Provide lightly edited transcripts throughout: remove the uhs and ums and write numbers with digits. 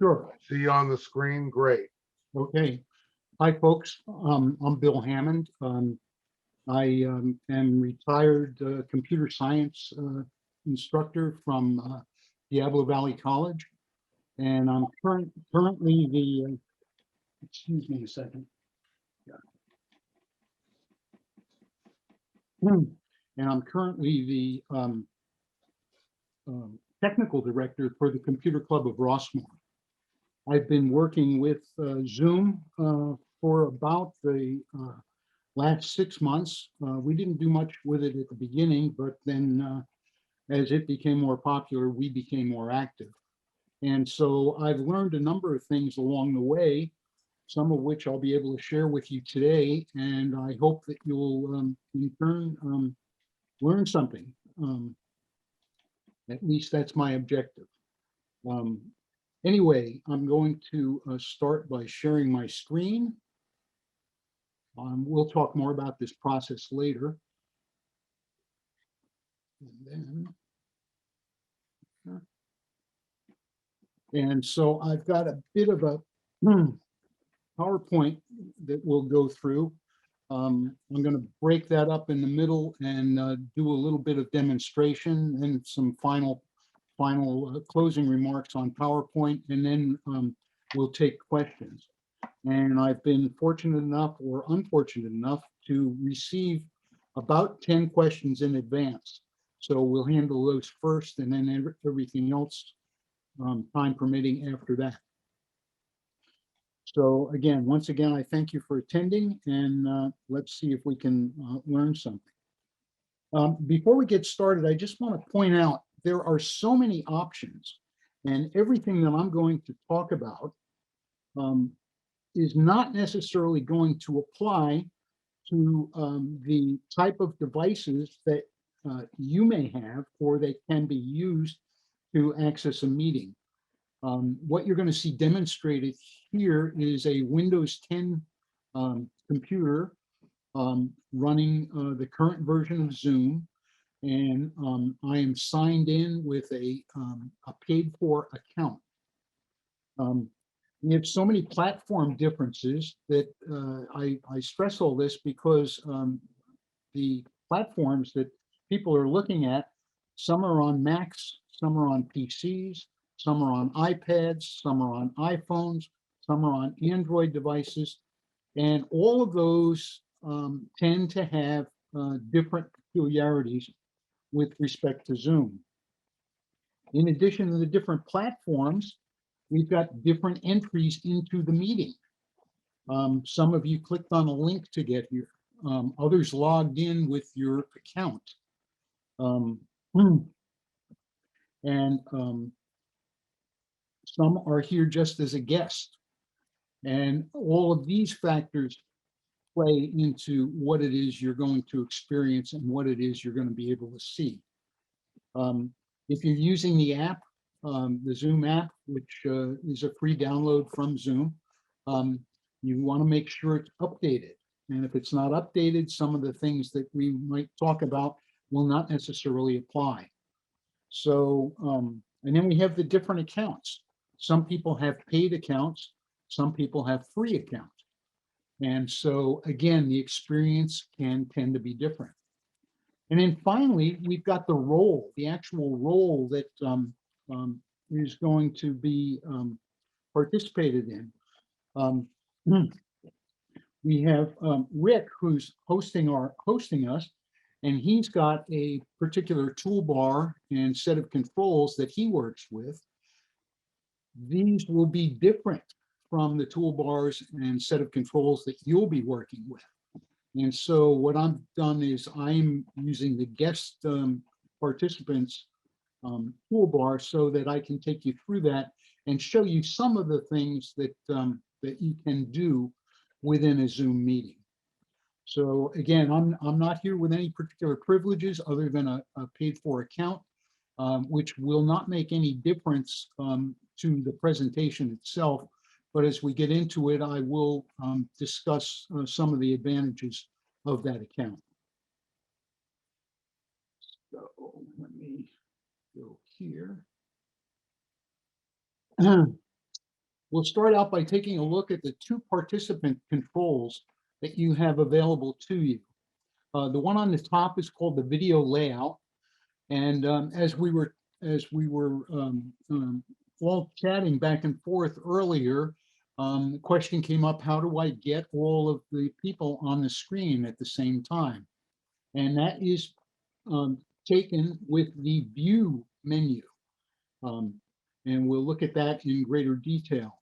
Sure. See you on the screen. Great. Okay. Hi, folks. I'm Bill Hammond. I am retired computer science instructor from Diablo Valley College, and I'm currently the. Excuse me a second. Yeah. And I'm currently the technical director for the Computer Club of Rossmore. I've been working with Zoom for about the last 6 months. We didn't do much with it at the beginning, but then as it became more popular, we became more active. And so I've learned a number of things along the way, some of which I'll be able to share with you today. And I hope that you'll in turn learn something. At least that's my objective. Anyway, I'm going to start by sharing my screen. We'll talk more about this process later. And so I've got a bit of a PowerPoint that we'll go through. I'm going to break that up in the middle and do a little bit of demonstration and some final closing remarks on PowerPoint, and then we'll take questions. And I've been fortunate enough or unfortunate enough to receive about 10 questions in advance. So we'll handle those first, and then everything else, time permitting, after that. So again, once again, I thank you for attending, and let's see if we can learn something. Before we get started, I just want to point out there are so many options, and everything that I'm going to talk about is not necessarily going to apply to the type of devices that you may have or that can be used to access a meeting. What you're going to see demonstrated here is a Windows 10 computer running the current version of Zoom, and I am signed in with a paid-for account. We have so many platform differences that I stress all this because the platforms that people are looking at, some are on Macs, some are on PCs, some are on iPads, some are on iPhones, some are on Android devices, and all of those tend to have different peculiarities with respect to Zoom. In addition to the different platforms, we've got different entries into the meeting. Some of you clicked on a link to get here. Others logged in with your account. And some are here just as a guest. And all of these factors play into what it is you're going to experience and what it is you're going to be able to see. If you're using the app, the Zoom app, which is a free download from Zoom, you want to make sure it's updated. And if it's not updated, some of the things that we might talk about will not necessarily apply. So, and then we have the different accounts. Some people have paid accounts, some people have free accounts. And so, again, the experience can tend to be different. And then finally, we've got the role, the actual role that is going to be participated in. We have Rick, who's hosting us, and he's got a particular toolbar and set of controls that he works with. These will be different from the toolbars and set of controls that you'll be working with. And so what I've done is I'm using the guest participants toolbar so that I can take you through that and show you some of the things that that you can do within a Zoom meeting. So again, I'm not here with any particular privileges other than a paid-for account, which will not make any difference to the presentation itself. But as we get into it, I will discuss some of the advantages of that account. So let me go here. We'll start out by taking a look at the two participant controls that you have available to you. The one on the top is called the video layout. And as we were all chatting back and forth earlier, the question came up, how do I get all of the people on the screen at the same time? And that is taken with the view menu. And we'll look at that in greater detail.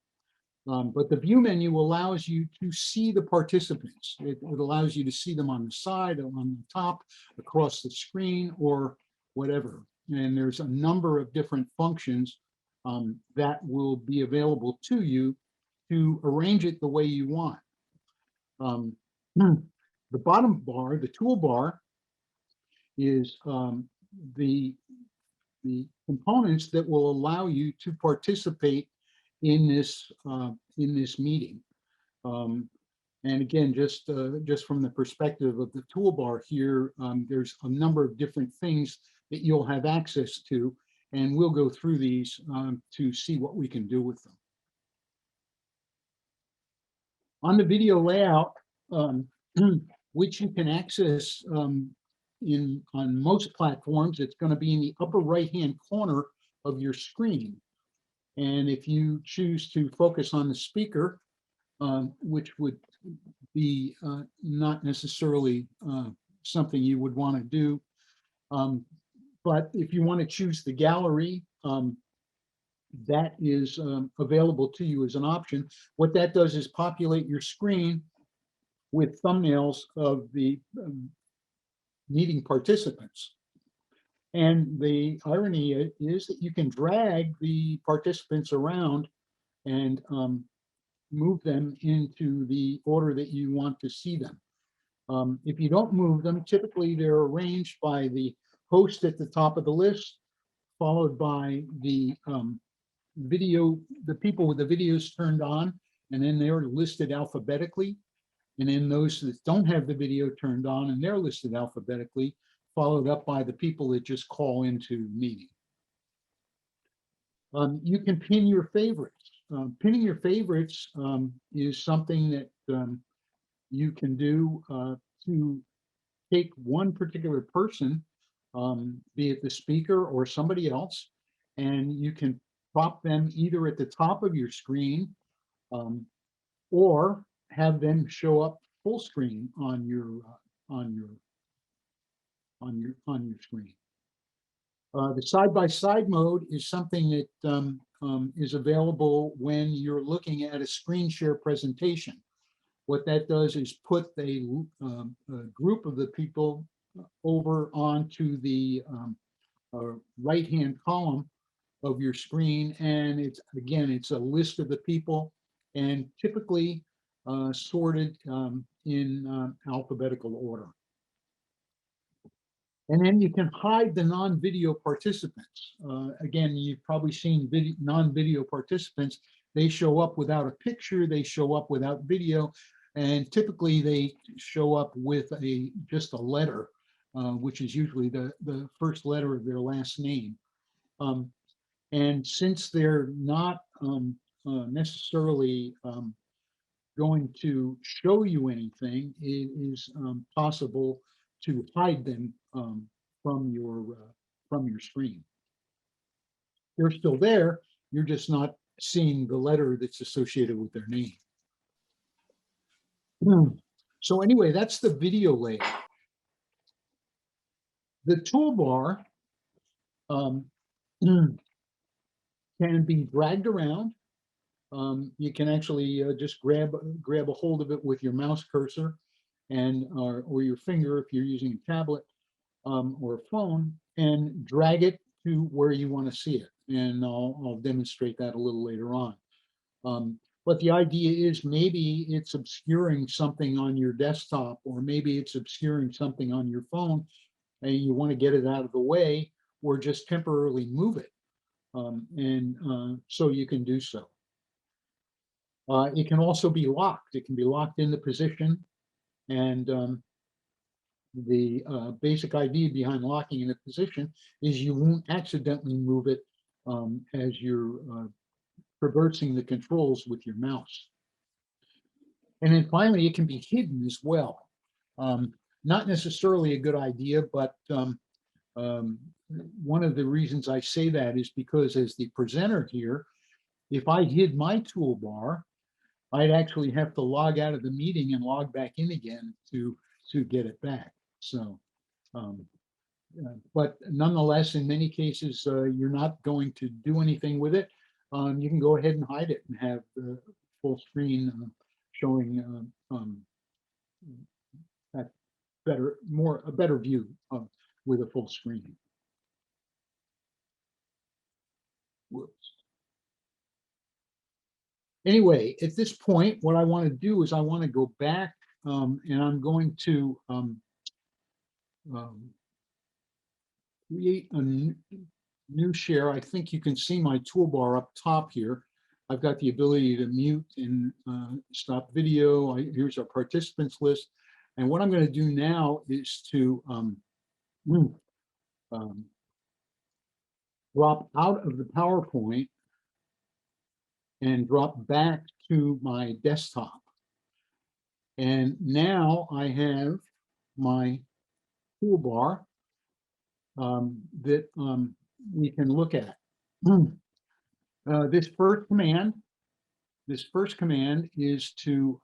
But the view menu allows you to see the participants. It allows you to see them on the side, on the top, across the screen, or whatever. And there's a number of different functions that will be available to you to arrange it the way you want. The bottom bar, the toolbar, is the components that will allow you to participate in this meeting. And again, just from the perspective of the toolbar here, there's a number of different things that you'll have access to, and we'll go through these to see what we can do with them. On the video layout, which you can access on most platforms, it's going to be in the upper right-hand corner of your screen. And if you choose to focus on the speaker, which would be not necessarily something you would want to do, but if you want to choose the gallery, that is available to you as an option. What that does is populate your screen with thumbnails of the meeting participants. And the irony is that you can drag the participants around and move them into the order that you want to see them. If you don't move them, typically they're arranged by the host at the top of the list, followed by the people with the videos turned on, and then they're listed alphabetically. And then those that don't have the video turned on, and they're listed alphabetically, followed up by the people that just call into the meeting. You can pin your favorites. Pinning your favorites is something that you can do to take one particular person, be it the speaker or somebody else, and you can prop them either at the top of your screen or have them show up full screen on your screen. The side-by-side mode is something that is available when you're looking at a screen share presentation. What that does is put a group of the people over onto the right-hand column of your screen, and it's a list of the people, and typically sorted in alphabetical order. And then you can hide the non-video participants. Again, you've probably seen non-video participants. They show up without a picture, they show up without video, and typically they show up with just a letter, which is usually the first letter of their last name. And since they're not necessarily going to show you anything, it is possible to hide them from your screen. They're still there, you're just not seeing the letter that's associated with their name. So anyway, that's the video layout. The toolbar can be dragged around. You can actually just grab a hold of it with your mouse cursor and or your finger if you're using a tablet or a phone, and drag it to where you want to see it. And I'll demonstrate that a little later on. But the idea is maybe it's obscuring something on your desktop, or maybe it's obscuring something on your phone, and you want to get it out of the way, or just temporarily move it. So you can do so. It can also be locked. It can be locked into position, and the basic idea behind locking in a position is you won't accidentally move it as you're traversing the controls with your mouse. And then finally, it can be hidden as well. Not necessarily a good idea, but one of the reasons I say that is because as the presenter here, if I hid my toolbar, I'd actually have to log out of the meeting and log back in again to get it back. So, but nonetheless, in many cases, you're not going to do anything with it. You can go ahead and hide it and have the full screen showing that a better view with a full screen. Whoops. Anyway, at this point, what I want to do is I want to go back and I'm going to create a new share. I think you can see my toolbar up top here. I've got the ability to mute and stop video. Here's our participants list. And what I'm going to do now is to drop out of the PowerPoint and drop back to my desktop. And now I have my toolbar that we can look at. This first command is to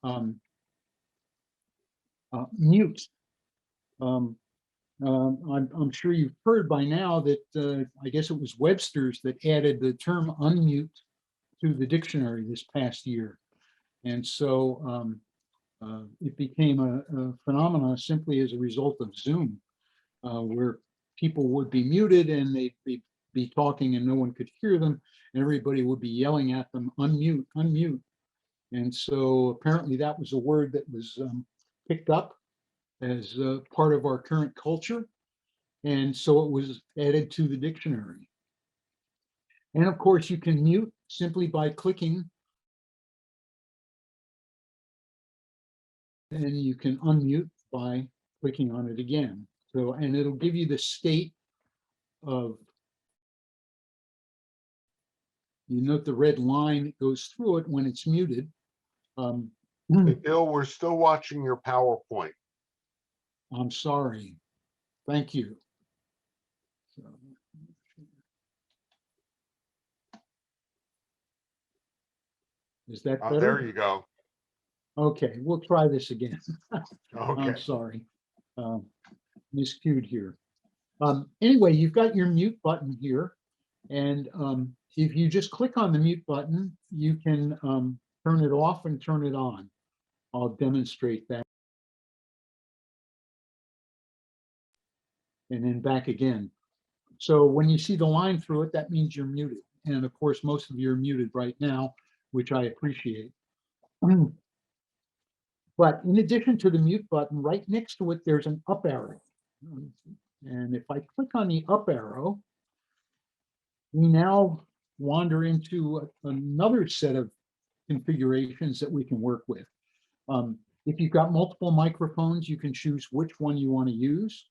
mute. I'm sure you've heard by now that I guess it was Webster's that added the term unmute to the dictionary this past year. And so it became a phenomenon simply as a result of Zoom, where people would be muted and they'd be talking and no one could hear them, and everybody would be yelling at them, unmute, unmute. And so apparently that was a word that was picked up as part of our current culture. And so it was added to the dictionary. And of course, you can mute simply by clicking, and you can unmute by clicking on it again. So, and it'll give you the state of, you note the red line that goes through it when it's muted. Hey, Bill, we're still watching your PowerPoint. I'm sorry. Thank you. So, is that better? There you go. Okay, we'll try this again. Okay. I'm sorry. Miscued here. Anyway, you've got your mute button here. And if you just click on the mute button, you can turn it off and turn it on. I'll demonstrate that. And then back again. So when you see the line through it, that means you're muted. And of course, most of you are muted right now, which I appreciate. But in addition to the mute button, right next to it, there's an up arrow. And if I click on the up arrow, we now wander into another set of configurations that we can work with. If you've got multiple microphones, you can choose which one you want to use.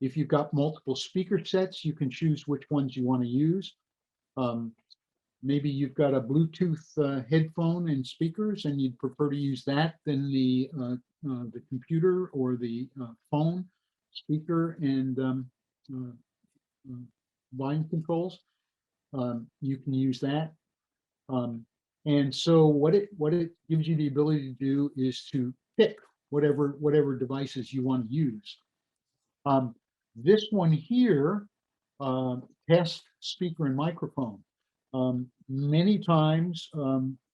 If you've got multiple speaker sets, you can choose which ones you want to use. Maybe you've got a Bluetooth headphone and speakers, and you'd prefer to use that than the computer or the phone speaker and volume controls. You can use that. And so what it gives you the ability to do is to pick whatever devices you want to use. This one here, test speaker and microphone. Many times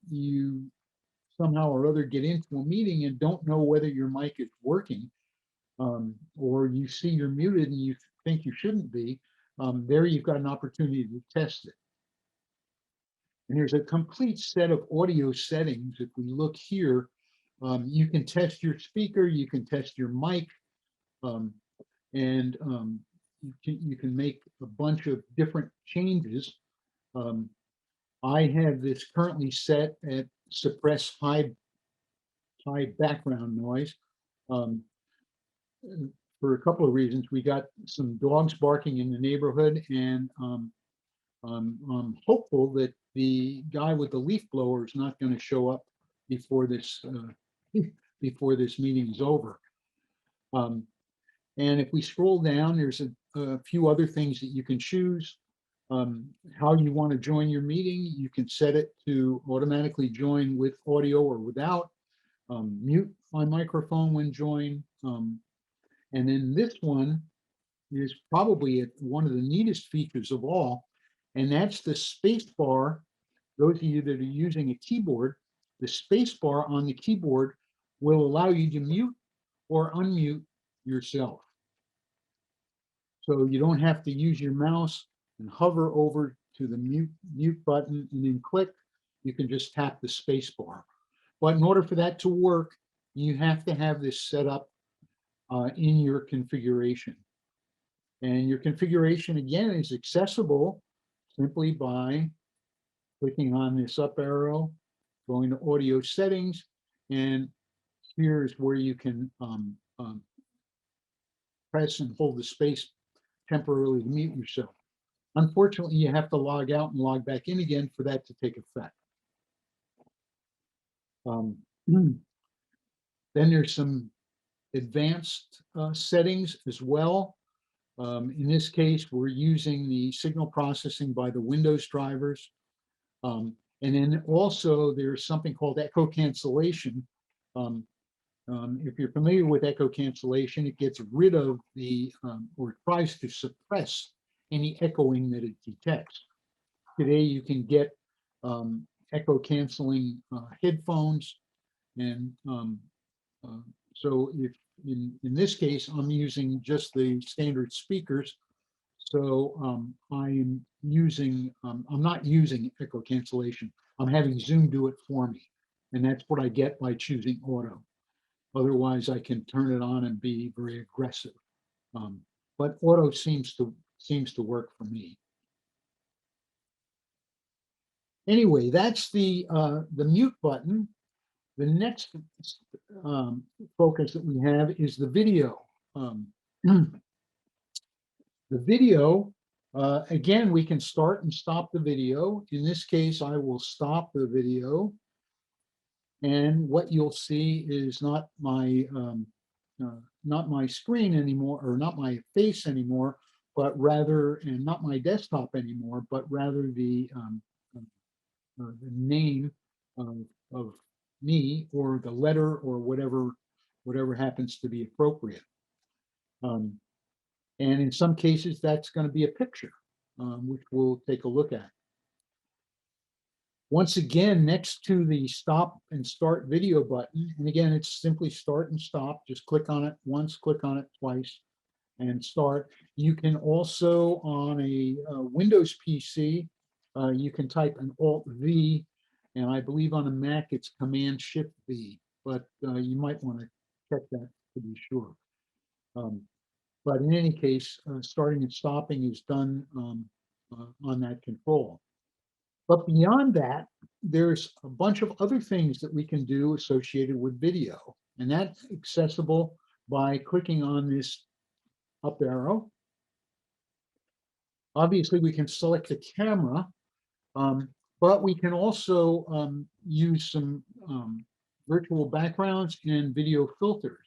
you somehow or other get into a meeting and don't know whether your mic is working, or you see you're muted and you think you shouldn't be. There you've got an opportunity to test it. And there's a complete set of audio settings. If we look here, you can test your speaker, you can test your mic, and you can make a bunch of different changes. I have this currently set at suppress high background noise for a couple of reasons. We got some dogs barking in the neighborhood, and I'm hopeful that the guy with the leaf blower is not going to show up before this before this meeting is over. And if we scroll down, there's a few other things that you can choose. How you want to join your meeting. You can set it to automatically join with audio or without. Mute my microphone when joined. And then this one is probably one of the neatest features of all, and that's the space bar. Those of you that are using a keyboard, the space bar on the keyboard will allow you to mute or unmute yourself. So you don't have to use your mouse and hover over to the mute button and then click. You can just tap the space bar. But in order for that to work, you have to have this set up in your configuration. And your configuration, again, is accessible simply by clicking on this up arrow, going to audio settings, and here's where you can press and hold the space temporarily to mute yourself. Unfortunately, you have to log out and log back in again for that to take effect. Then there's some advanced settings as well. In this case, we're using the signal processing by the Windows drivers. And then also there's something called echo cancellation. If you're familiar with echo cancellation, it gets rid of the, or tries to suppress any echoing that it detects. Today, you can get echo canceling headphones. And so if in this case, I'm using just the standard speakers. So I'm not using echo cancellation. I'm having Zoom do it for me. And that's what I get by choosing auto. Otherwise, I can turn it on and be very aggressive. But auto seems to work for me. Anyway, that's the mute button. The next focus that we have is the video. The video, again, we can start and stop the video. In this case, I will stop the video. And what you'll see is not my screen anymore, or not my face anymore, but rather, and not my desktop anymore, but rather the name of me, or the letter, or whatever happens to be appropriate. And in some cases, that's going to be a picture, which we'll take a look at. Once again, next to the stop and start video button, and again, it's simply start and stop. Just click on it once, click on it twice, and start. You can also, on a Windows PC, you can type an Alt-V, and I believe on a Mac, it's Command-Shift-V, but you might want to check that to be sure. But in any case, starting and stopping is done on that control. But beyond that, there's a bunch of other things that we can do associated with video. And that's accessible by clicking on this up arrow. Obviously, we can select the camera, but we can also use some virtual backgrounds and video filters.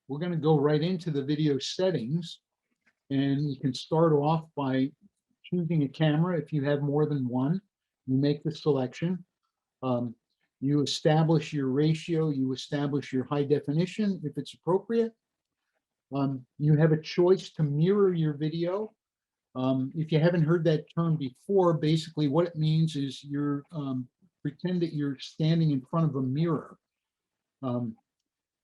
We're going to go right into the video settings, and you can start off by choosing a camera. If you have more than one, you make the selection. You establish your ratio, you establish your high definition if it's appropriate. You have a choice to mirror your video. If you haven't heard that term before, basically what it means is you're pretend that you're standing in front of a mirror.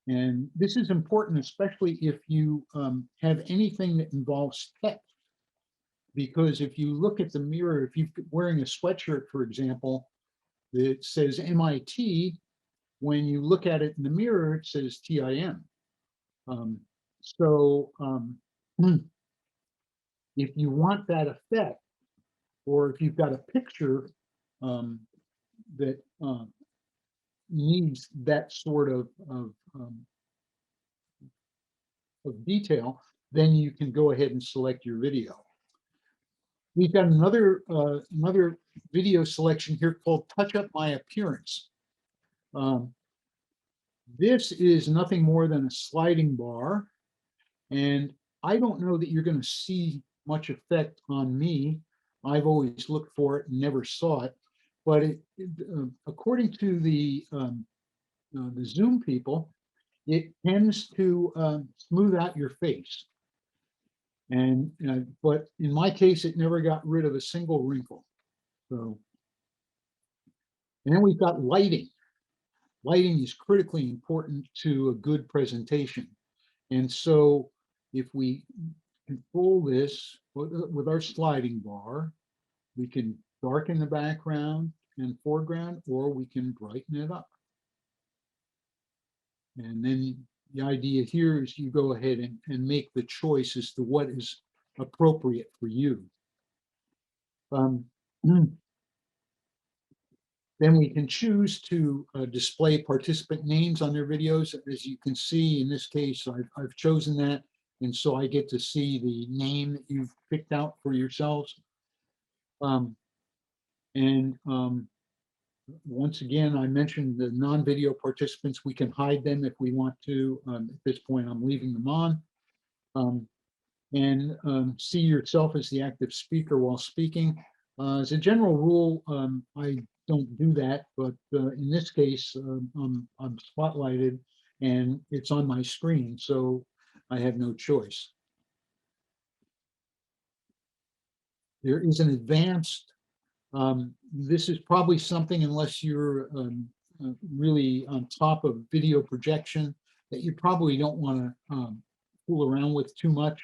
And this is important, especially if you have anything that involves text. Because if you look at the mirror, if you're wearing a sweatshirt, for example, that says MIT, when you look at it in the mirror, it says TIM. If you want that effect, or if you've got a picture that needs that sort of detail, then you can go ahead and select your video. We've got another video selection here called Touch Up My Appearance. This is nothing more than a sliding bar, and I don't know that you're going to see much effect on me. I've always looked for it and never saw it, but according to the Zoom people, it tends to smooth out your face. And but in my case, it never got rid of a single wrinkle. So, and then we've got lighting. Lighting is critically important to a good presentation. And so if we control this with our sliding bar, we can darken the background and foreground, or we can brighten it up. And then the idea here is you go ahead and make the choice as to what is appropriate for you. Then we can choose to display participant names on their videos. As you can see, in this case, I've chosen that. And so I get to see the name that you've picked out for yourselves. Once again, I mentioned the non-video participants. We can hide them if we want to. At this point, I'm leaving them on. See yourself as the active speaker while speaking. As a general rule, I don't do that, but in this case, I'm spotlighted and it's on my screen, so I have no choice. There is an advanced, this is probably something, unless you're really on top of video projection, that you probably don't want to fool around with too much.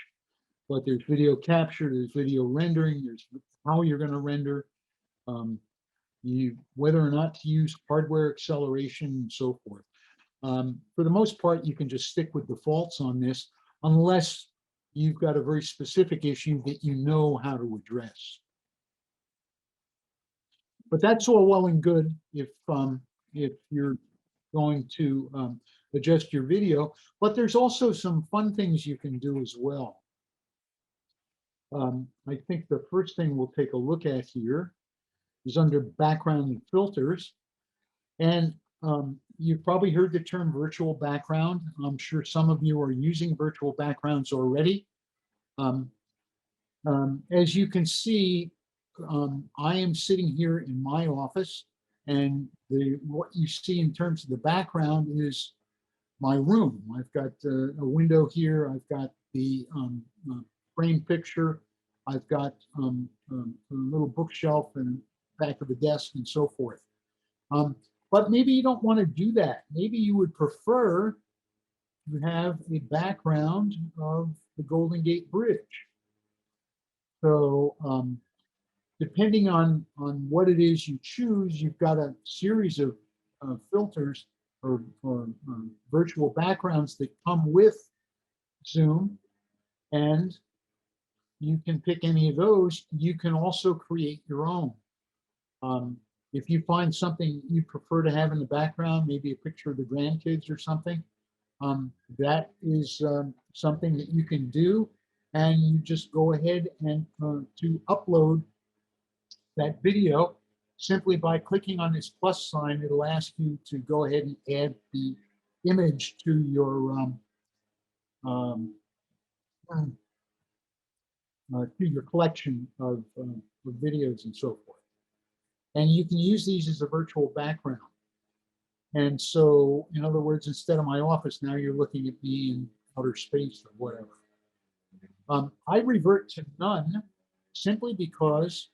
But there's video capture, there's video rendering, there's how you're going to render, whether or not to use hardware acceleration and so forth. For the most part, you can just stick with defaults on this, unless you've got a very specific issue that you know how to address. But that's all well and good if you're going to adjust your video. But there's also some fun things you can do as well. I think the first thing we'll take a look at here is under background and filters. And you've probably heard the term virtual background. I'm sure some of you are using virtual backgrounds already. As you can see, I am sitting here in my office, and what you see in terms of the background is my room. I've got a window here. I've got the frame picture. I've got a little bookshelf and back of the desk and so forth. But maybe you don't want to do that. Maybe you would prefer to have a background of the Golden Gate Bridge. So depending on what it is you choose, you've got a series of filters or virtual backgrounds that come with Zoom, and you can pick any of those. You can also create your own. If you find something you prefer to have in the background, maybe a picture of the grandkids or something, that is something that you can do, and you just go ahead and to upload that video simply by clicking on this plus sign. It'll ask you to go ahead and add the image to your collection of videos and so forth. And you can use these as a virtual background. And so, in other words, instead of my office, now you're looking at me in outer space or whatever. I revert to none simply because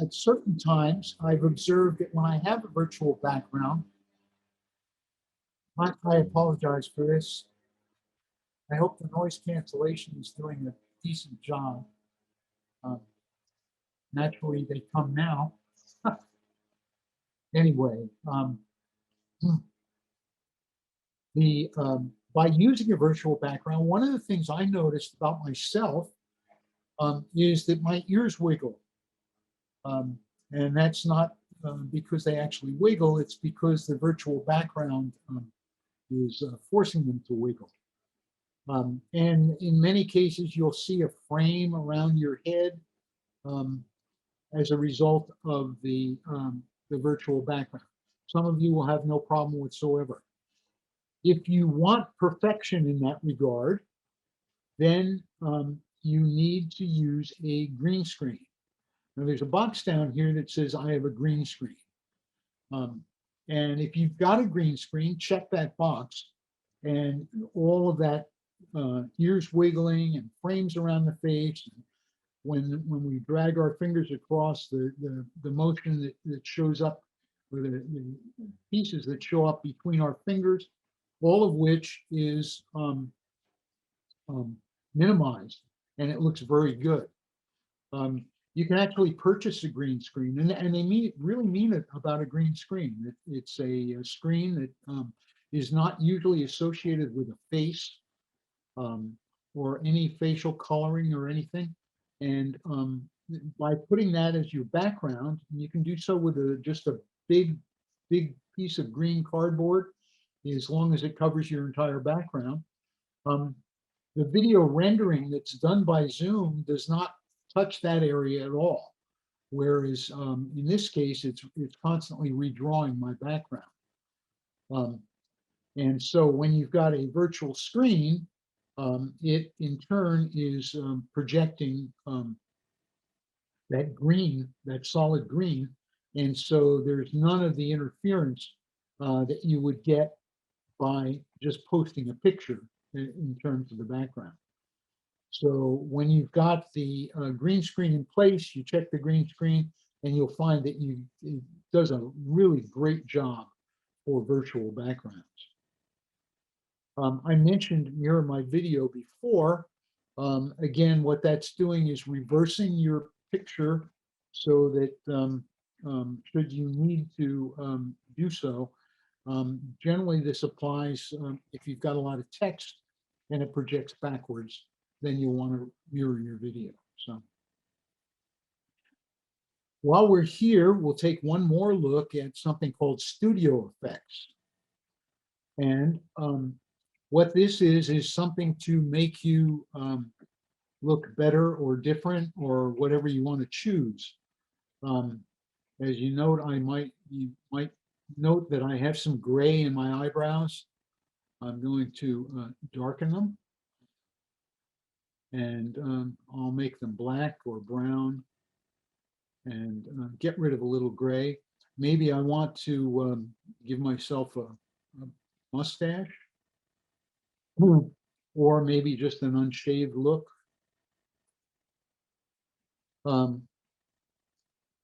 at certain times I've observed that when I have a virtual background, I apologize for this. I hope the noise cancellation is doing a decent job. Naturally, they come now. Anyway, by using a virtual background, one of the things I noticed about myself is that my ears wiggle. And that's not because they actually wiggle, it's because the virtual background is forcing them to wiggle. And in many cases, you'll see a frame around your head um, as a result of the virtual background. Some of you will have no problem whatsoever. If you want perfection in that regard, then you need to use a green screen. Now, there's a box down here that says, I have a green screen. And if you've got a green screen, check that box. And all of that ears wiggling and frames around the face. When we drag our fingers across, the motion that shows up, or the pieces that show up between our fingers, all of which is minimized, and it looks very good. You can actually purchase a green screen, and they really mean it about a green screen. It's a screen that is not usually associated with a face or any facial coloring or anything. And by putting that as your background, you can do so with just a big piece of green cardboard, as long as it covers your entire background. The video rendering that's done by Zoom does not touch that area at all. Whereas in this case, it's constantly redrawing my background. And so when you've got a virtual screen, it in turn is projecting that green, that solid green. And so there's none of the interference that you would get by just posting a picture in terms of the background. So when you've got the green screen in place, you check the green screen, and you'll find that it does a really great job for virtual backgrounds. I mentioned Mirror My Video before. Again, what that's doing is reversing your picture so that should you need to do so, generally this applies if you've got a lot of text and it projects backwards, then you'll want to mirror your video. So while we're here, we'll take one more look at something called studio effects. And what this is something to make you look better or different or whatever you want to choose. As you note, you might note that I have some gray in my eyebrows. I'm going to darken them, and I'll make them black or brown and get rid of a little gray. Maybe I want to give myself a mustache, or maybe just an unshaved look.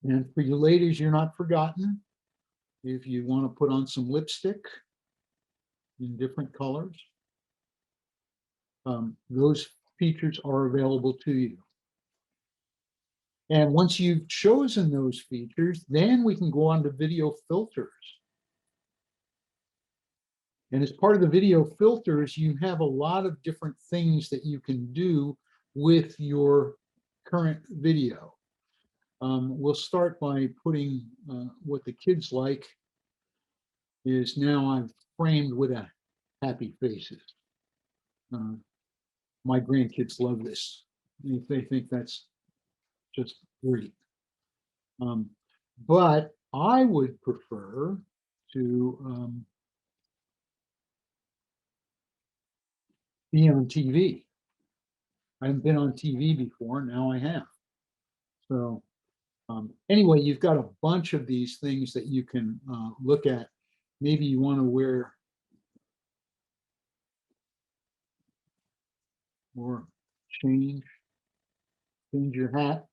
And for you ladies, you're not forgotten. If you want to put on some lipstick in different colors, those features are available to you. And once you've chosen those features, then we can go on to video filters. And as part of the video filters, you have a lot of different things that you can do with your current video. We'll start by putting what the kids like is now I've framed with a happy faces. My grandkids love this. They think that's just great. But I would prefer to be on TV. I haven't been on TV before, now I have. So anyway, you've got a bunch of these things that you can look at. Maybe you want to wear or change your hat.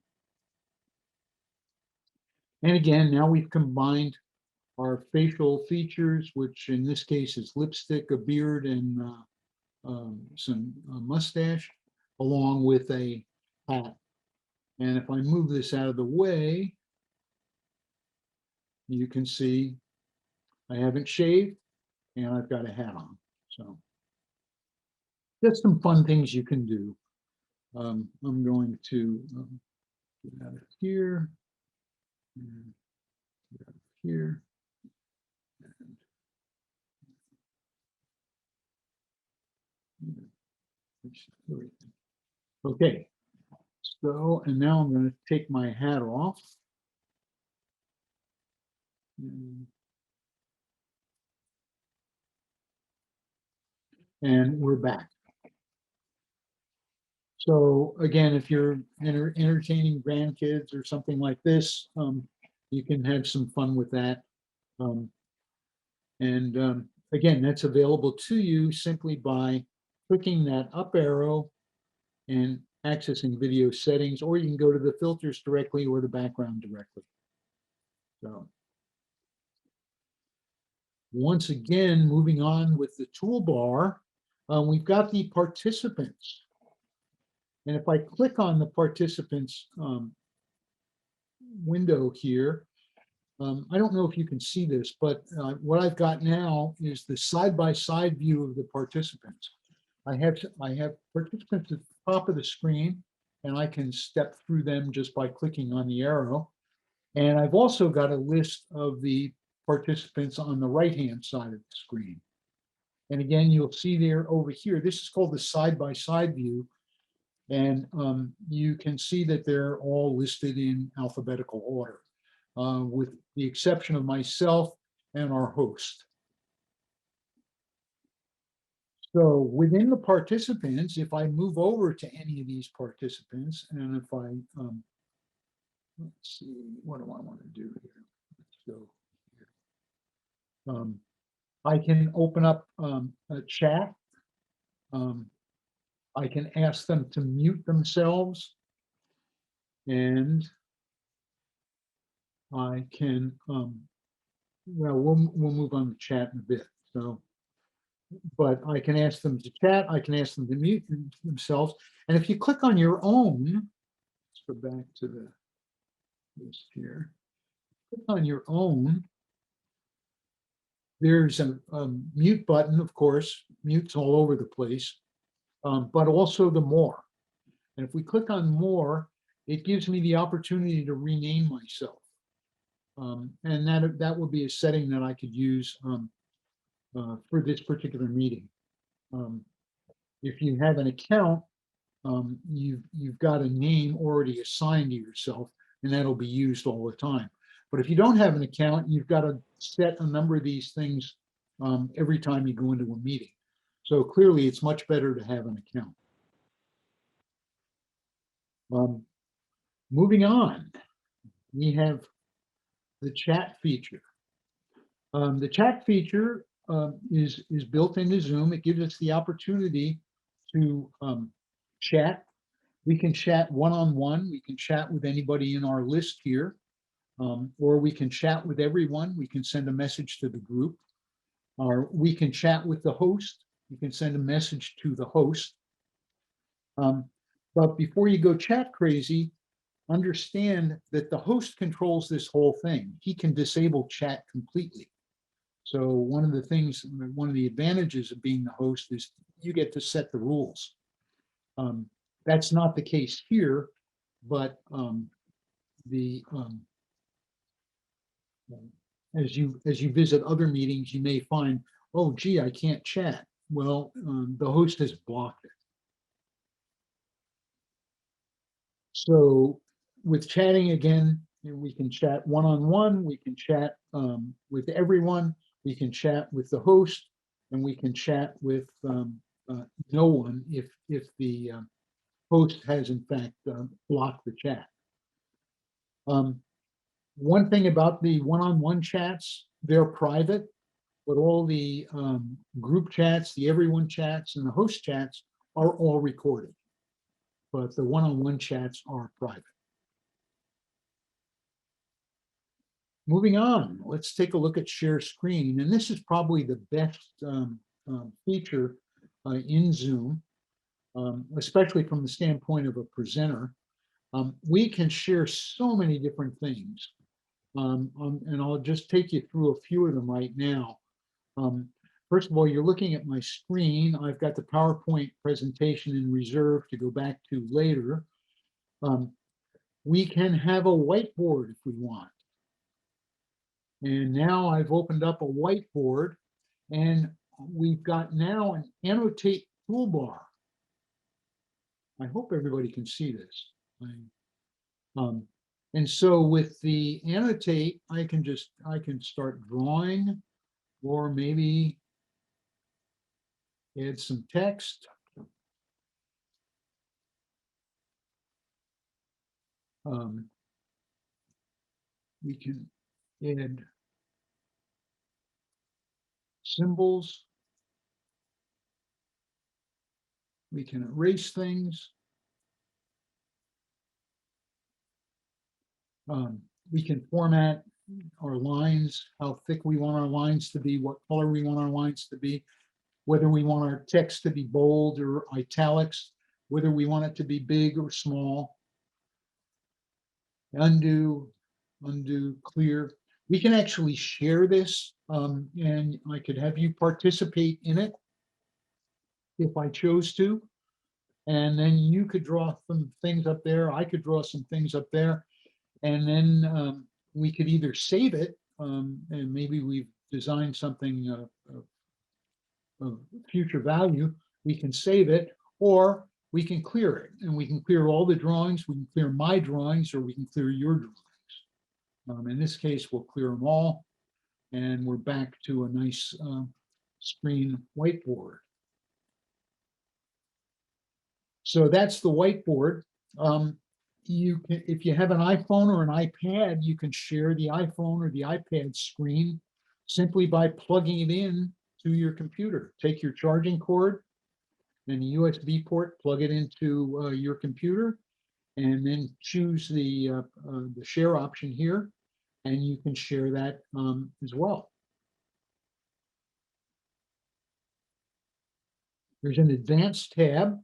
And again, now we've combined our facial features, which in this case is lipstick, a beard, and some mustache, along with a hat. And if I move this out of the way, you can see I haven't shaved and I've got a hat on. So that's some fun things you can do. I'm going to get out of here, and get out of here. And Okay, so, and now I'm going to take my hat off. And we're back. So again, if you're entertaining grandkids or something like this, you can have some fun with that. Again, that's available to you simply by clicking that up arrow and accessing video settings, or you can go to the filters directly or the background directly. So once again, moving on with the toolbar, we've got the participants. And if I click on the participants window here, I don't know if you can see this, but what I've got now is the side-by-side view of the participants. I have participants at the top of the screen, and I can step through them just by clicking on the arrow. And I've also got a list of the participants on the right-hand side of the screen. And again, you'll see there over here, this is called the side-by-side view. And you can see that they're all listed in alphabetical order, with the exception of myself and our host. So within the participants, if I move over to any of these participants, and if I, let's see, what do I want to do here? Let's go here. I can open up a chat. I can ask them to mute themselves, and I can, well, we'll move on to chat in a bit. So, but I can ask them to chat. I can ask them to mute themselves. And if you click on your own, let's go back to the list here. Click on your own. There's a mute button, of course. Mute's all over the place, but also the more. And if we click on more, it gives me the opportunity to rename myself. And that would be a setting that I could use for this particular meeting. If you have an account, you've got a name already assigned to yourself, and that'll be used all the time. But if you don't have an account, you've got to set a number of these things every time you go into a meeting. So clearly, it's much better to have an account. Moving on, we have the chat feature. The chat feature is built into Zoom. It gives us the opportunity to chat. We can chat one-on-one. We can chat with anybody in our list here, or we can chat with everyone. We can send a message to the group, or we can chat with the host. You can send a message to the host. But before you go chat crazy, understand that the host controls this whole thing. He can disable chat completely. So one of the advantages of being the host is you get to set the rules. That's not the case here, but as you visit other meetings, you may find, oh, gee, I can't chat. Well, the host has blocked it. So with chatting, again, we can chat one-on-one, we can chat with everyone, we can chat with the host, and we can chat with no one if the host has in fact blocked the chat. One thing about the one-on-one chats, they're private, but all the group chats, the everyone chats, and the host chats are all recorded. But the one-on-one chats are private. Moving on, let's take a look at share screen. And this is probably the best feature in Zoom, especially from the standpoint of a presenter. We can share so many different things. And I'll just take you through a few of them right now. First of all, you're looking at my screen. I've got the PowerPoint presentation in reserve to go back to later. We can have a whiteboard if we want. And now I've opened up a whiteboard, and we've got now an Annotate Toolbar. I hope everybody can see this. And so with the annotate, I can start drawing, or maybe add some text. We can add symbols. We can erase things. We can format our lines, how thick we want our lines to be, what color we want our lines to be, whether we want our text to be bold or italics, whether we want it to be big or small. Undo, clear. We can actually share this, and I could have you participate in it if I chose to. And then you could draw some things up there. I could draw some things up there. And then we could either save it, and maybe we've designed something of future value. We can save it, or we can clear it, and we can clear all the drawings. We can clear my drawings, or we can clear your drawings. In this case, we'll clear them all, and we're back to a nice screen whiteboard. So that's the whiteboard. You can, if you have an iPhone or an iPad, you can share the iPhone or the iPad screen simply by plugging it in to your computer. Take your charging cord and a USB port, plug it into your computer, and then choose the share option here, and you can share that as well. There's an advanced tab.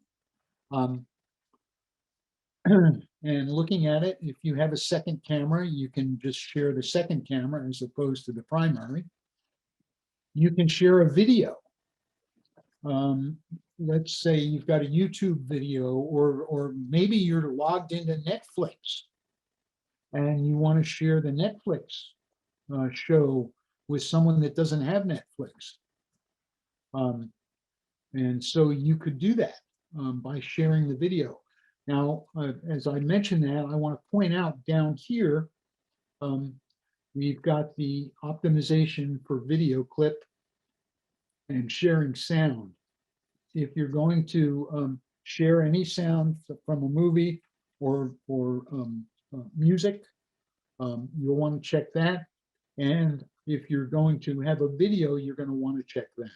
And looking at it, if you have a second camera, you can just share the second camera as opposed to the primary. You can share a video. Let's say you've got a YouTube video, or maybe you're logged into Netflix and you want to share the Netflix show with someone that doesn't have Netflix. And so you could do that by sharing the video. Now, as I mentioned that, I want to point out down here, we've got the optimization for video clip and sharing sound. If you're going to share any sound from a movie or music, you'll want to check that. And if you're going to have a video, you're going to want to check that.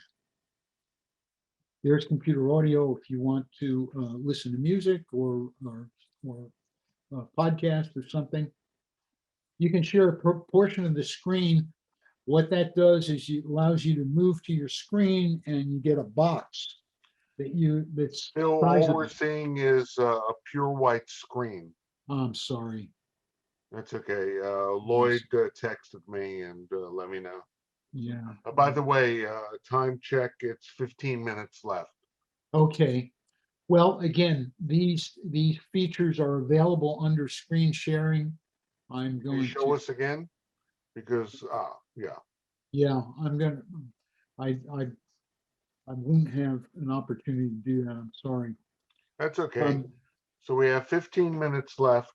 There's computer audio if you want to listen to music or a podcast or something. You can share a portion of the screen. What that does is it allows you to move to your screen, and you get a box that's Still, all we're seeing is a pure white screen. I'm sorry. That's okay. Lloyd texted me and let me know. Yeah. By the way, time check, it's 15 minutes left. Okay. Well, again, these features are available under screen sharing. I'm Can you going show to us again? Because, yeah. Yeah, I won't have an opportunity to do that. I'm sorry. That's okay. So we have 15 minutes left.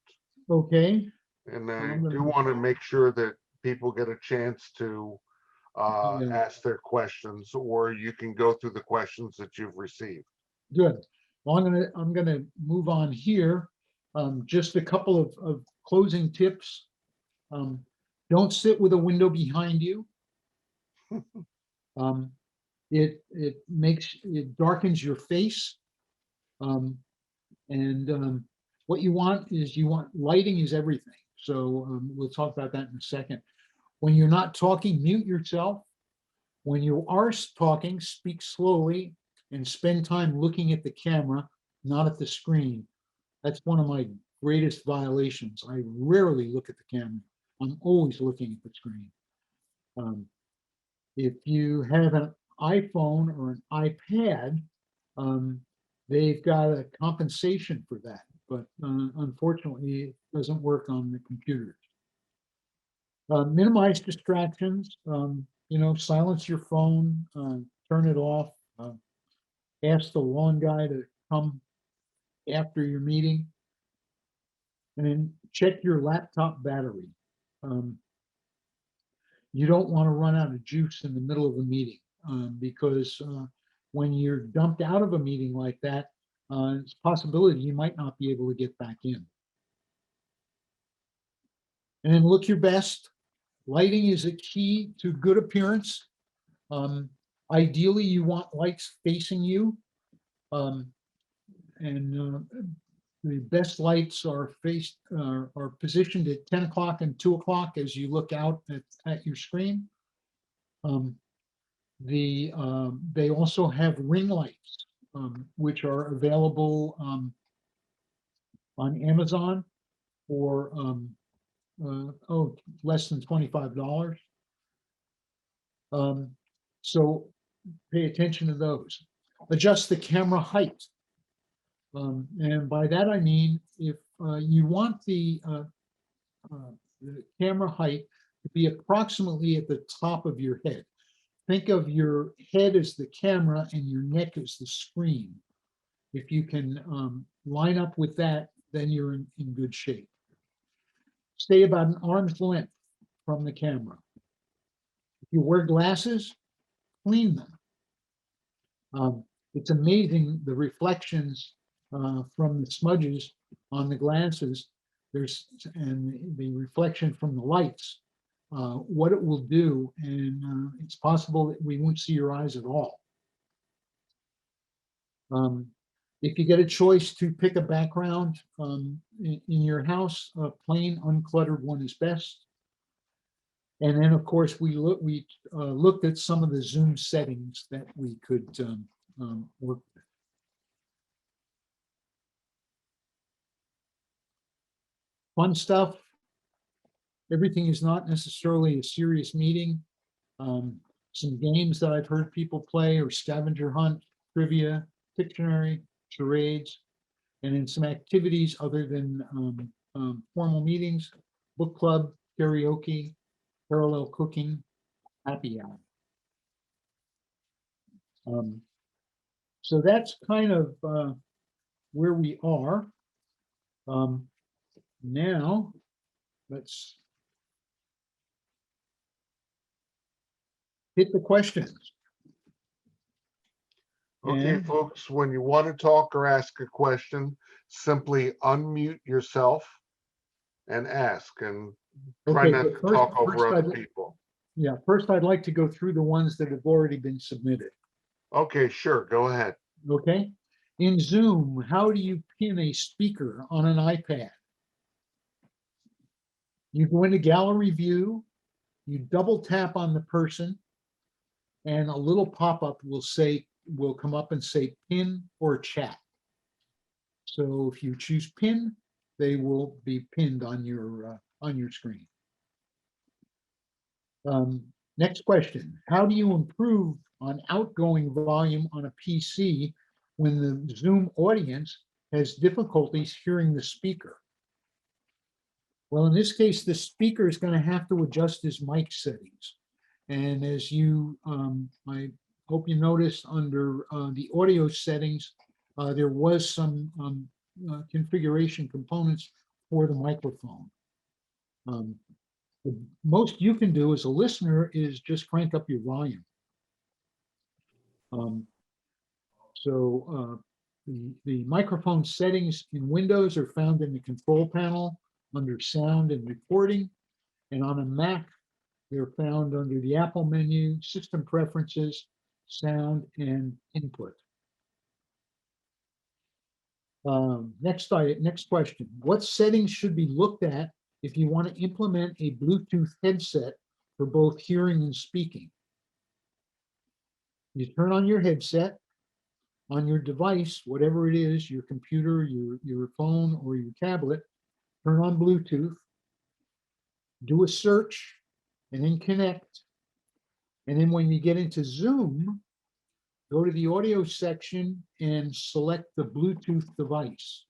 Okay. And I do want to make sure that people get a chance to ask their questions, or you can go through the questions that you've received. Good. Well, I'm gonna move on here. Just a couple of closing tips. Don't sit with a window behind you. It darkens your face. What you want lighting is everything. So we'll talk about that in a second. When you're not talking, mute yourself. When you are talking, speak slowly and spend time looking at the camera, not at the screen. That's one of my greatest violations. I rarely look at the camera. I'm always looking at the screen. If you have an iPhone or an iPad, they've got a compensation for that, but unfortunately, it doesn't work on the computers. Minimize distractions. Silence your phone, turn it off. Ask the lawn guy to come after your meeting. And then check your laptop battery. You don't want to run out of juice in the middle of a meeting, because when you're dumped out of a meeting like that, it's a possibility you might not be able to get back in. And then look your best. Lighting is a key to good appearance. Ideally, you want lights facing you. And the best lights are positioned at 10 o'clock and 2 o'clock as you look out at your screen. They also have ring lights, which are available on Amazon for less than $25. So pay attention to those. Adjust the camera height. And by that I mean, if you want the camera height to be approximately at the top of your head. Think of your head as the camera and your neck as the screen. If you can line up with that, then you're in good shape. Stay about an arm's length from the camera. If you wear glasses, clean them. It's amazing the reflections from the smudges on the glasses. And the reflection from the lights, what it will do, and it's possible that we won't see your eyes at all. If you get a choice to pick a background in your house, a plain, uncluttered one is best. And then, of course, we looked at some of the Zoom settings that we could work with. Fun stuff. Everything is not necessarily a serious meeting. Some games that I've heard people play are scavenger hunt, trivia, Pictionary, charades, and then some activities other than formal meetings, book club, karaoke, parallel cooking, happy hour. So that's kind of where we are. Now, let's hit the questions. Okay, And folks, when you want to talk or ask a question, simply unmute yourself and ask, and try okay, not but to talk over other people. Yeah, first I'd like to go through the ones that have already been submitted. Okay, sure, go ahead. Okay. In Zoom, how do you pin a speaker on an iPad? You go into gallery view, you double tap on the person, and a little pop-up will come up and say pin or chat. So if you choose pin, they will be pinned on your screen. Next question, how do you improve on outgoing volume on a PC when the Zoom audience has difficulties hearing the speaker? Well, in this case, the speaker is going to have to adjust his mic settings. And as I hope you noticed under the audio settings, there was some configuration components for the microphone. The most you can do as a listener is just crank up your volume. The microphone settings in Windows are found in the control panel under sound and recording. And on a Mac, they're found under the Apple menu, system preferences, sound, and input. Next question. What settings should be looked at if you want to implement a Bluetooth headset for both hearing and speaking? You turn on your headset on your device, whatever it is, your computer, your phone, or your tablet, turn on Bluetooth, do a search, and then connect. And then when you get into Zoom, go to the audio section and select the Bluetooth device,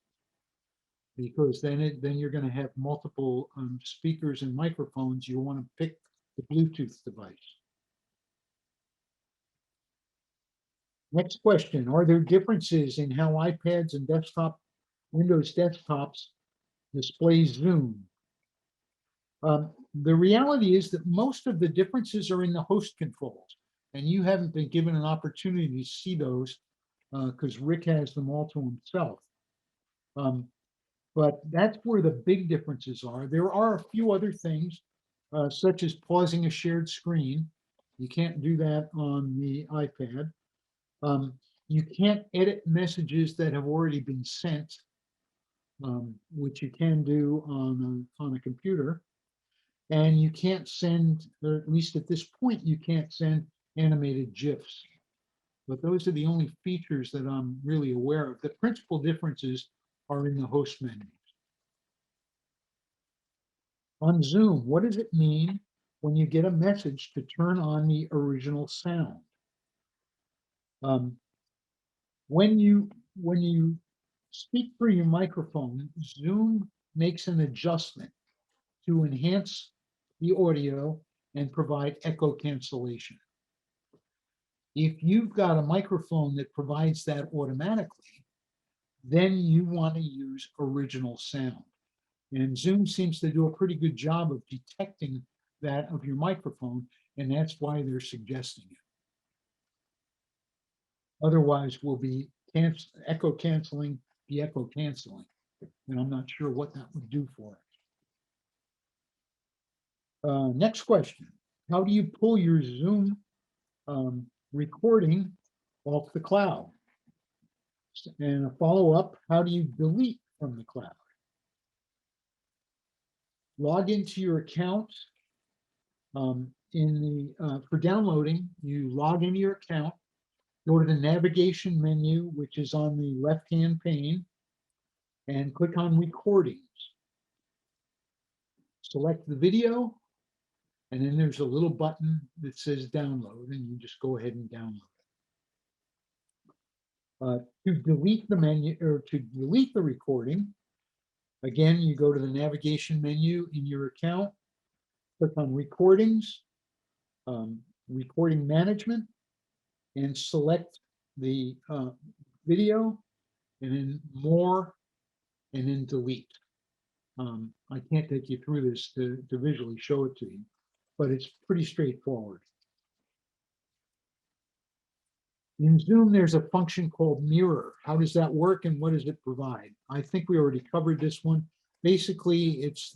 because then you're going to have multiple speakers and microphones. You want to pick the Bluetooth device. Next question, are there differences in how iPads and desktop Windows desktops display Zoom. The reality is that most of the differences are in the host controls, and you haven't been given an opportunity to see those because Rick has them all to himself. But that's where the big differences are. There are a few other things, such as pausing a shared screen. You can't do that on the iPad. You can't edit messages that have already been sent, which you can do on a computer. And you can't send, or at least at this point, you can't send animated GIFs. But those are the only features that I'm really aware of. The principal differences are in the host menu. On Zoom, what does it mean when you get a message to turn on the original sound? When you speak through your microphone, Zoom makes an adjustment to enhance the audio and provide echo cancellation. If you've got a microphone that provides that automatically, then you want to use original sound. And Zoom seems to do a pretty good job of detecting that of your microphone, and that's why they're suggesting it. Otherwise, we'll be echo canceling the echo canceling, and I'm not sure what that would do for it. Next question. How do you pull your Zoom recording off the cloud? And a follow-up, how do you delete from the cloud? Log into your account. For downloading, you log into your account, go to the navigation menu, which is on the left-hand pane, and click on recordings. Select the video, and then there's a little button that says download, and you just go ahead and download it. To delete the menu, or to delete the recording, again, you go to the navigation menu in your account, click on recordings, recording management, and select the video, and then more, and then delete. I can't take you through this to visually show it to you, but it's pretty straightforward. In Zoom, there's a function called mirror. How does that work and what does it provide? I think we already covered this one. Basically, it's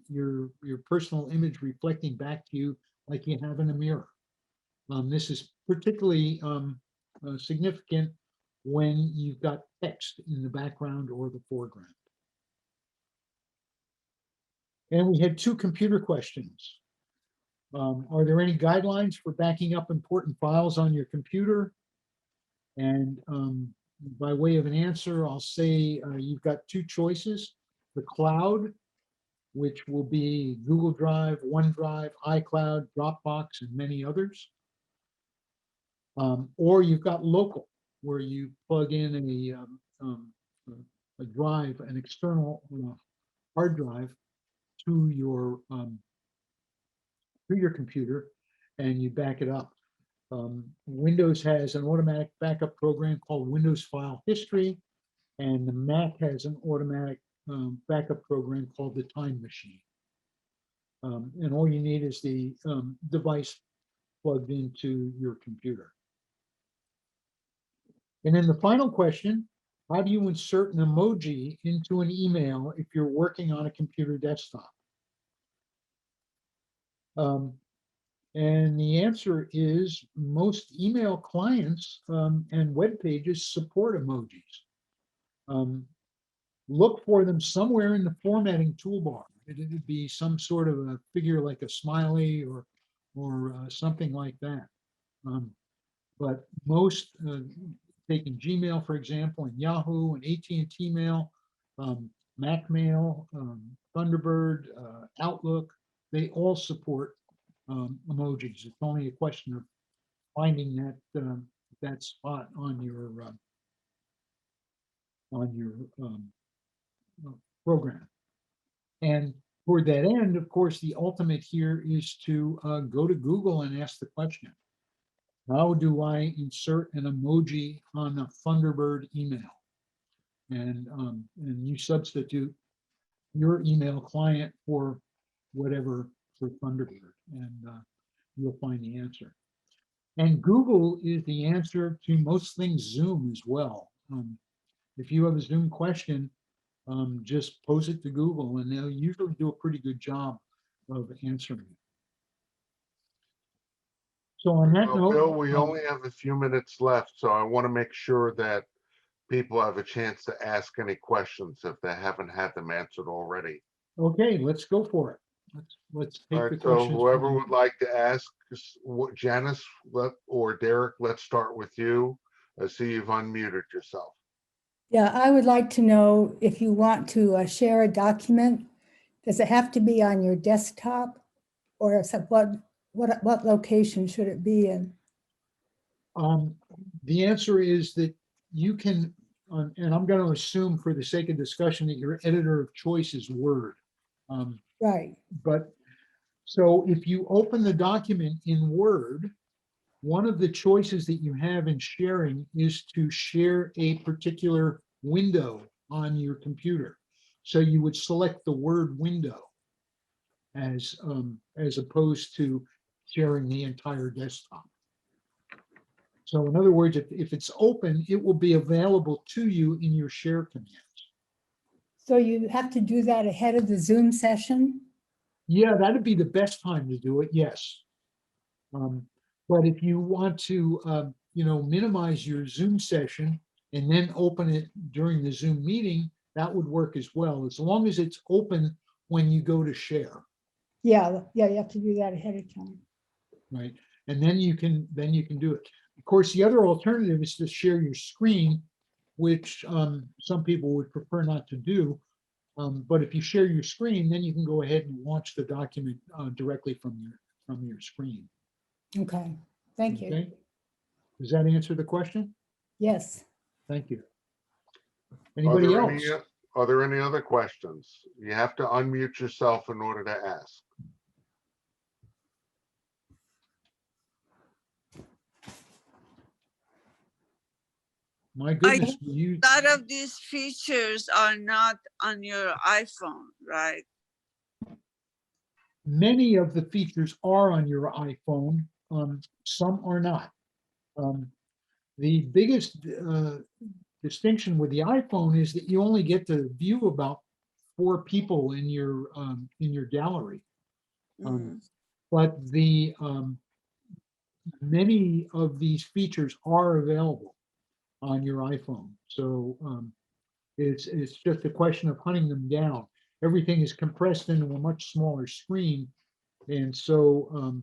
your personal image reflecting back to you like you have in a mirror. This is particularly significant when you've got text in the background or the foreground. And we had 2 computer questions. Are there any guidelines for backing up important files on your computer? And by way of an answer, I'll say you've got 2 choices. The cloud, which will be Google Drive, OneDrive, iCloud, Dropbox, and many others. Or you've got local, where you plug in a drive, an external hard drive to your computer, and you back it up. Windows has an automatic backup program called Windows File History, and the Mac has an automatic backup program called the Time Machine. And all you need is the device plugged into your computer. And then the final question, how do you insert an emoji into an email if you're working on a computer desktop? And the answer is most email clients and web pages support emojis. Look for them somewhere in the formatting toolbar. It would be some sort of a figure like a smiley or something like that. But most, taking Gmail, for example, and Yahoo and AT&T Mail, Mac Mail, Thunderbird, Outlook, they all support emojis. It's only a question of finding that spot on your program. And toward that end, of course, the ultimate here is to go to Google and ask the question, how do I insert an emoji on a Thunderbird email? and you substitute your email client for whatever for Thunderbird, and you'll find the answer. And Google is the answer to most things Zoom as well. If you have a Zoom question, just post it to Google, and they'll usually do a pretty good job of answering it. So on that Well, note, Bill, we only have a few minutes left, so I want to make sure that people have a chance to ask any questions if they haven't had them answered already. okay, let's go for it. Let's All take the right, so questions. whoever from- would like to ask, Janice or Derek, let's start with you. I see you've unmuted yourself. Yeah, I would like to know if you want to share a document, does it have to be on your desktop? Or what location should it be in? The answer is that you can, and I'm going to assume for the sake of discussion that your editor of choice is Word. Right, But so if you open the document in Word, one of the choices that you have in sharing is to share a particular window on your computer. So you would select the Word window as opposed to sharing the entire desktop. So in other words, if it's open, it will be available to you in your share commands. so you have to do that ahead of the Zoom session? Yeah, that'd be the best time to do it, yes. But if you want to, minimize your Zoom session and then open it during the Zoom meeting, that would work as well, as long as it's open when you go to share, Yeah, you have to do that ahead of time. right? And then you can do it. Of course, the other alternative is to share your screen, which some people would prefer not to do. But if you share your screen, then you can go ahead and launch the document directly from your screen. Okay, thank you. Okay. Does that answer the question? Yes. Thank you. Anybody else? Are there any other questions? You have to unmute yourself in order to ask. My goodness, A lot of these features are not on your iPhone, right? many of the features are on your iPhone. Some are not. The biggest distinction with the iPhone is that you only get to view about 4 people in your gallery. But the many of these features are available on your iPhone. So it's just a question of hunting them down. Everything is compressed into a much smaller screen, and so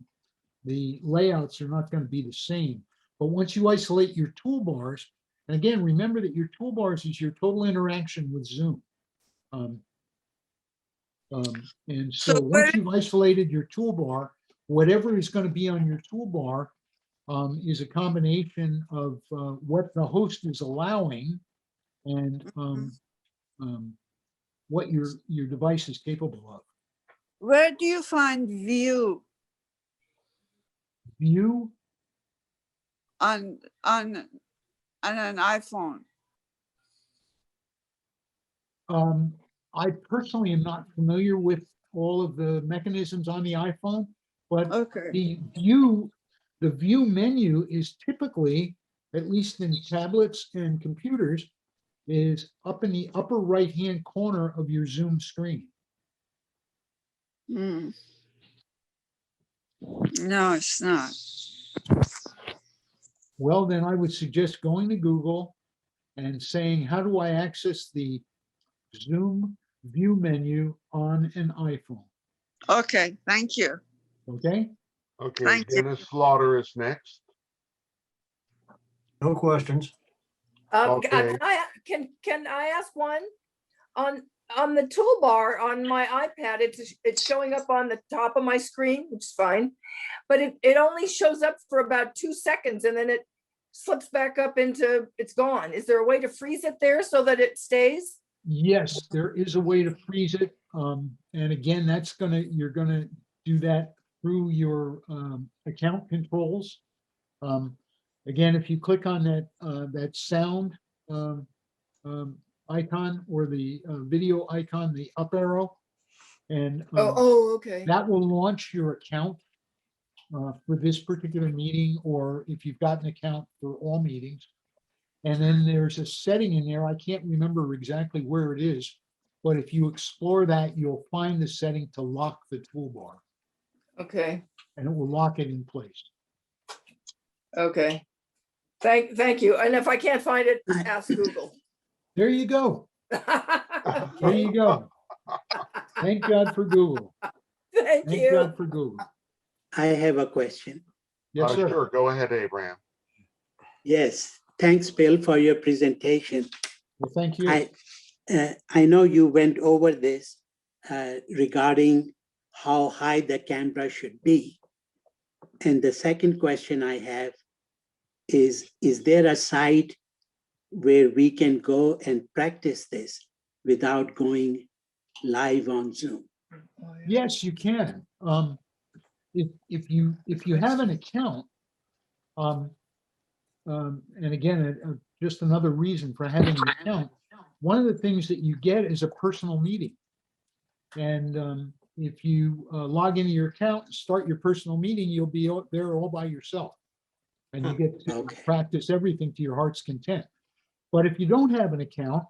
the layouts are not going to be the same. But once you isolate your toolbars, and again, remember that your toolbars is your total interaction with Zoom. And so once you've isolated your toolbar, whatever is going to be on your toolbar is a combination of what the host is allowing and what your device is capable of. Where do you find view View, on an iPhone? I personally am not familiar with all of the mechanisms on the iPhone, but Okay. the view menu is typically, at least in tablets and computers, is up in the upper right-hand corner of your Zoom screen. No, it's not. Well, then I would suggest going to Google and saying, how do I access the Zoom view menu on an iPhone? Okay, thank you. Okay. Okay, Thank you. Dennis Slaughter is next. No questions. Okay. Can I ask one? On the toolbar on my iPad, it's showing up on the top of my screen, which is fine. But it only shows up for about 2 seconds and then it slips back up into, it's gone. Is there a way to freeze it there so that it stays? Yes, there is a way to freeze it. And again, you're gonna do that through your account controls. Again, if you click on that sound icon or the video icon, the up arrow. And Okay. that will launch your account for this particular meeting, or if you've got an account for all meetings. And then there's a setting in there, I can't remember exactly where it is, but if you explore that, you'll find the setting to lock the toolbar, Okay. and it will lock it in place. Okay. Thank you. And if I can't find it, ask Google. There you go. There Okay. you go. Thank God for Google. Thank Thank you. God for Google. I have a question. Yes, sir. Sure, go ahead, Abraham. Yes, thanks, Bill, for your presentation. Well, thank you. I know you went over this regarding how high the camera should be. And the second question I have is there a site where we can go and practice this without going live on Zoom? Yes, you can. If you have an account, and again, just another reason for having an account, one of the things that you get is a personal meeting. And if you log into your account and start your personal meeting, you'll be there all by yourself. And you get to Okay. practice everything to your heart's content. But if you don't have an account,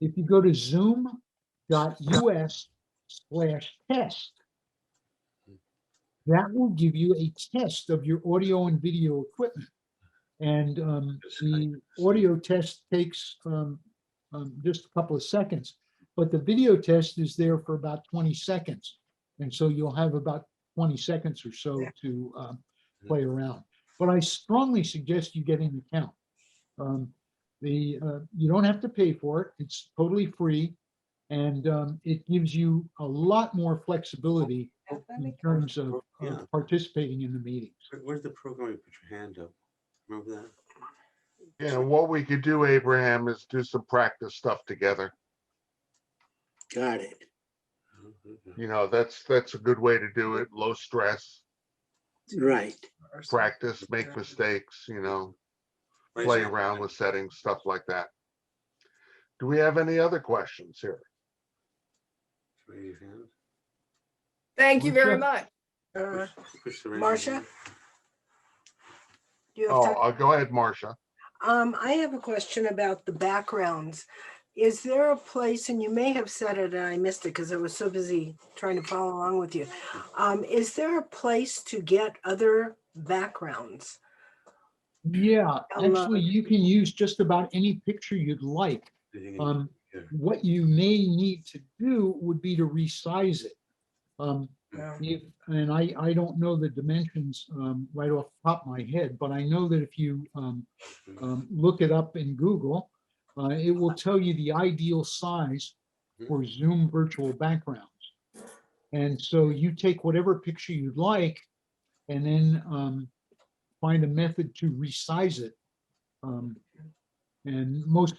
if you go to zoom.us/test, that will give you a test of your audio and video equipment. And the audio test takes just a couple of seconds, but the video test is there for about 20 seconds. And so you'll have about 20 seconds or so to play around. But I strongly suggest you get an account. You don't have to pay for it. It's totally free. And it gives you a lot more flexibility in terms of participating in the meetings. Where's the program? You put your hand up. Remember that? Yeah, what we could do, Abraham, is do some practice stuff together. Got it. You know, that's a good way to do it. Low stress, Right. practice, make mistakes, you know, play around with settings, stuff like that. Do we have any other questions here? Raise your hand. Thank you very Marcia? much. Push the raise your Marcia? hand. Do you have Oh, time? go ahead, Marcia. I have a question about the backgrounds. Is there a place, and you may have said it and I missed it because I was so busy trying to follow along with you. Is there a place to get other backgrounds? Yeah, Download. actually, you can use just about any picture you'd like. Did you get- here. What you may need to do would be to resize it. And I don't know the dimensions right off the top of my head, but I know that if you look it up in Google, it will tell you the ideal size for Zoom virtual backgrounds. And so you take whatever picture you'd like and then find a method to resize it. And most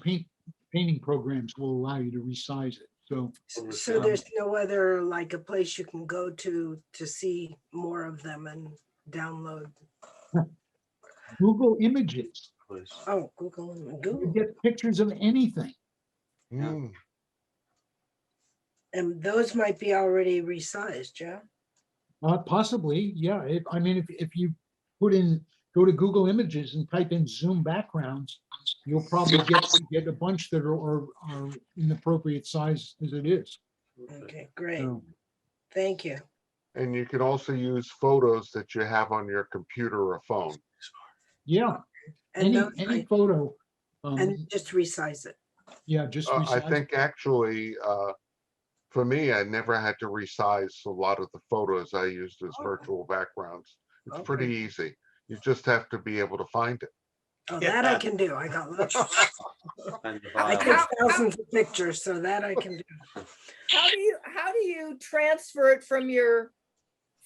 painting programs will allow you to resize it. So So there's no other, like a place you can go to see more of them and download? Google Images, Please. Oh, Google, you Google. get pictures of anything. Hmm. And those might be already resized, yeah? Possibly, yeah. If you go to Google Images and type in Zoom backgrounds, you'll probably get a bunch that are in the appropriate size as it is. Okay, great. So, Thank you. And you can also use photos that you have on your computer or phone. yeah, And those, any photo. and just resize it. Yeah, just I resize. think actually, for me, I never had to resize a lot of the photos I used as virtual backgrounds. It's pretty Okay. easy. You just have to be able to find it. Oh, that I can do. I got lots. Find the I file. take thousands of pictures, so that I can do. How do you transfer it from your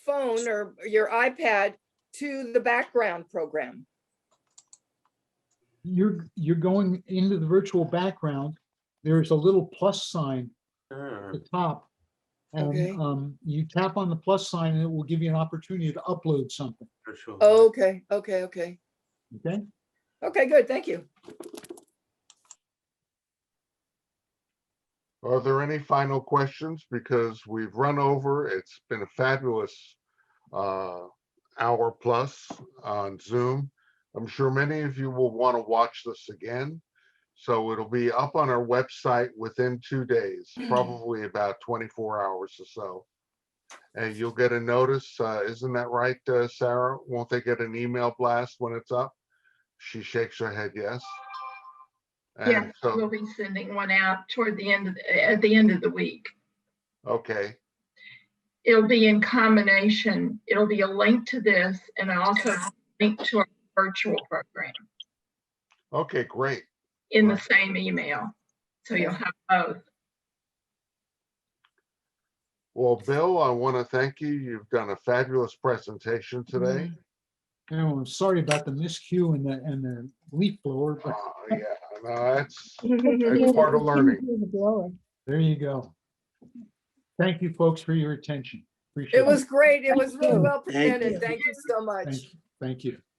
phone or your iPad to the background program? You're going into the virtual background. There's a little plus sign Sure. at the top. Okay. And you tap on the plus sign and it will give you an opportunity to upload something. Virtual. Okay. Okay. Okay, good. Thank you. Are there any final questions? Because we've run over. It's been a fabulous hour plus on Zoom. I'm sure many of you will want to watch this again. So it'll be up on our website within 2 days, probably about 24 hours or so. And you'll get a notice. Isn't that right, Sarah? Won't they get an email blast when it's up? She shakes her head, yes. Yeah, And so, we'll be sending one out toward the end of, at the end of the week. okay, It'll be in combination. It'll be a link to this and also a link to our virtual program okay, great. in the Right. same email. So you'll have both. Well, Bill, I want to thank you. You've done a fabulous presentation today. And I'm sorry about the miscue and the leaf blower, but Yeah, no, that's part of learning. The blower. there you go. Thank you, folks, for your attention. Appreciate It was great. It was really you. well Thank presented. you. Thank you so much. Thank you.